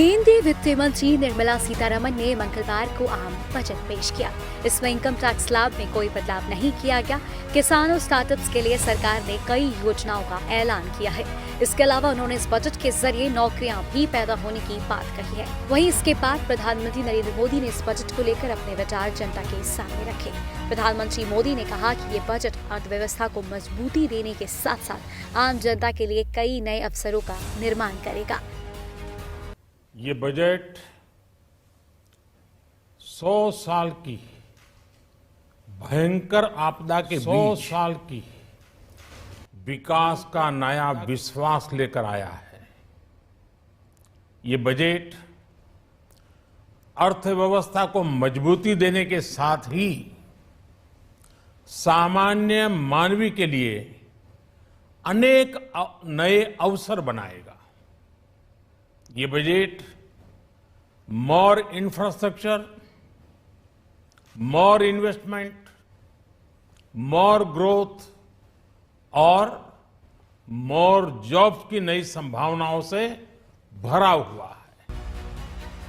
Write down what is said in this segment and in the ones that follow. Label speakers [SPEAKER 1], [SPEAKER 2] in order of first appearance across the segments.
[SPEAKER 1] केंद्रीय वित्त मंत्री निर्मला सीतारमण ने मंगलवार को आम बजट पेश किया। इसमें इनकम टैक्स स्लैब में कोई बदलाव नहीं किया गया। किसानों स्टार्टअप्स के लिए सरकार ने कई योजनाओं का ऐलान किया है। इसके अलावा उन्होंने इस बजट के जरिए नौकरियां भी पैदा होने की बात कही है। वहीं इसके बाद प्रधानमंत्री नरेंद्र मोदी ने इस बजट को लेकर अपने विचार जनता के सामने रखे। प्रधानमंत्री मोदी ने कहा कि ये बजट अर्थव्यवस्था को मजबूती देने के साथ साथ आम जनता के लिए कई नए अवसरों का निर्माण करेगा।
[SPEAKER 2] ये बजट 100 साल की भयंकर आपदा के 100 साल की विकास का नया विश्वास लेकर आया है। ये बजट अर्थव्यवस्था को मजबूती देने के साथ ही सामान्य मानवी के लिए अनेक नए अवसर बनाएगा। ये बजट मोर इंफ्रास्ट्रक्चर, मोर इन्वेस्टमेंट, मोर ग्रोथ और मोर जॉब्स की नई संभावनाओं से भरा हुआ है।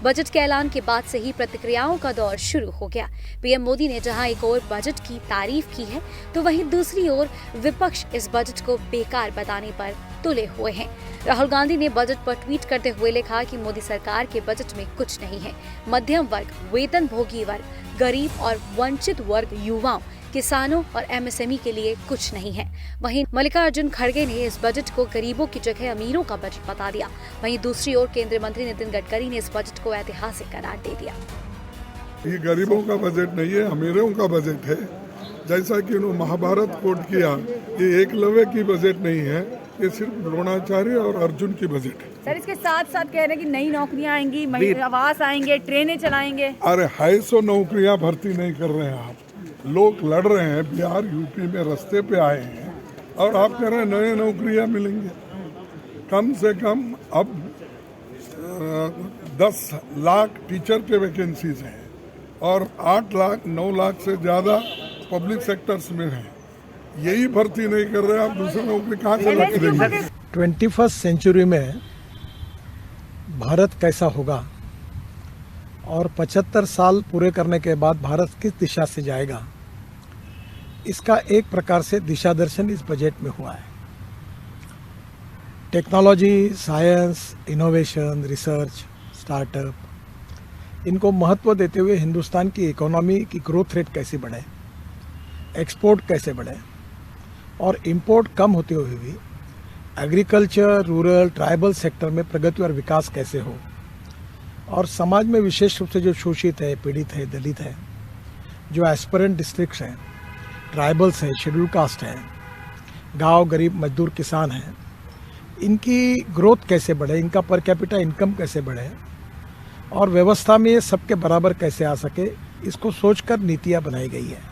[SPEAKER 1] बजट के ऐलान के बाद से ही प्रतिक्रियाओं का दौर शुरू हो गया। पीएम मोदी ने जहां एक ओर बजट की तारीफ की है, तो वहीं दूसरी ओर विपक्ष इस बजट को बेकार बताने पर तुले हुए हैं। राहुल गांधी ने बजट पर ट्वीट करते हुए लिखा कि मोदी सरकार के बजट में कुछ नहीं है। मध्यम वर्ग, वेतनभोगी वर्ग, गरीब और वंचित वर्ग, युवाओं, किसानों और एमएसएमई के लिए कुछ नहीं है। वहीं मल्लिकार्जुन खड़गे ने इस बजट को गरीबों की जगह अमीरों का बजट बता दिया। वहीं दूसरी ओर केंद्रीय मंत्री नितिन गडकरी ने इस बजट को ऐतिहासिक करार दे दिया।
[SPEAKER 3] ये गरीबों का बजट नहीं है, अमीरों का बजट है। जैसा कि उन्होंने महाभारत कोट किया, ये एकलव्य की बजट नहीं है, ये सिर्फ द्रोणाचार्य और अर्जुन की बजट है।
[SPEAKER 4] सर, इसके साथ साथ कह रहे हैं कि नई नौकरियां आएंगी, आवास आएंगे, ट्रेनें चलाएंगे।
[SPEAKER 3] अरे 250 नौकरियां भर्ती नहीं कर रहे हैं आप। लोग लड़ रहे हैं, बिहार यूपी में रास्ते पे आए हैं और आप कह रहे हैं नए नौकरियां मिलेंगे। कम से कम अब 10 लाख टीचर के वैकेंसीज हैं और 8 लाख 9 लाख से ज़्यादा पब्लिक सेक्टर्स में हैं। यही भर्ती नहीं कर रहे, आप दूसरी नौकरी कहाँ से रख देंगे?
[SPEAKER 5] 21st सेंचुरी में भारत कैसा होगा और 75 साल पूरे करने के बाद भारत किस दिशा से जाएगा, इसका एक प्रकार से दिशा दर्शन इस बजट में हुआ है। Technology, science, innovation, research, startup, इनको महत्व देते हुए हिंदुस्तान की इकोनॉमी की ग्रोथ रेट कैसे बढ़े, एक्सपोर्ट कैसे बढ़े और इंपोर्ट कम होते हुए भी एग्रीकल्चर, रूरल, ट्राइबल सेक्टर में प्रगति और विकास कैसे हो और समाज में विशेष रूप से जो शोषित है, पीड़ित है, दलित है, जो एस्पिरेंट डिस्ट्रिक्ट्स हैं, ट्राइबल्स हैं, शेड्यूल कास्ट हैं, गांव, गरीब, मजदूर, किसान हैं, इनकी ग्रोथ कैसे बढ़े, इनका पर कैपिटा इनकम कैसे बढ़े और व्यवस्था में सबके बराबर कैसे आ सके, इसको सोचकर नीतियां बनाई गई है।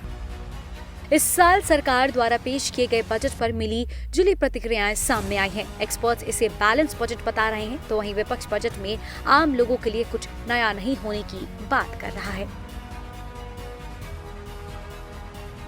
[SPEAKER 1] इस साल सरकार द्वारा पेश किए गए बजट पर मिली जुली प्रतिक्रियाएं सामने आई हैं। एक्सपर्ट्स इसे बैलेंस बजट बता रहे हैं, तो वहीं विपक्ष बजट में आम लोगों के लिए कुछ नया नहीं होने की बात कर रहा है।